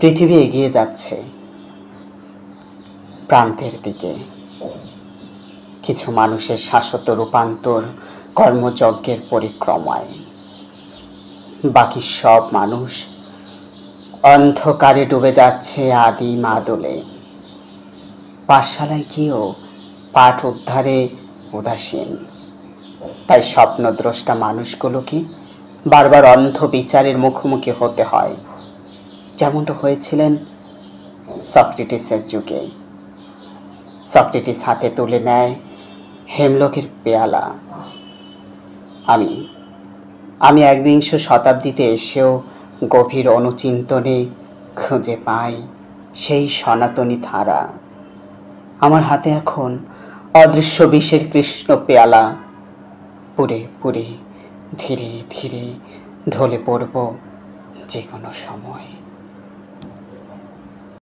পৃথিবী এগিয়ে যাচ্ছে প্রান্তের দিকে। কিছু মানুষের শাশ্বত রূপান্তর কর্মযজ্ঞের পরিক্রমায়, বাকি সব মানুষ অন্ধকারে ডুবে যাচ্ছে আদিম আদলে। পাঠশালায় গিয়েও পাঠ উদ্ধারে উদাসীন। তাই স্বপ্নদ্রষ্টা মানুষগুলোকে বারবার অন্ধ বিচারের মুখোমুখি হতে হয়, যেমনটা হয়েছিলেন সক্রেটিসের যুগে। সক্রেটিস হাতে তুলে নেয় হেমলকের পেয়ালা। আমি একবিংশ শতাব্দীতে এসেও গভীর অনুচিন্তনে খুঁজে পাই সেই সনাতনী ধারা। আমার হাতে এখন অদৃশ্য বিষের কৃষ্ণ পেয়ালা। পুরে পুরে ধীরে ধীরে ঢলে পড়ব যে কোনো সময়।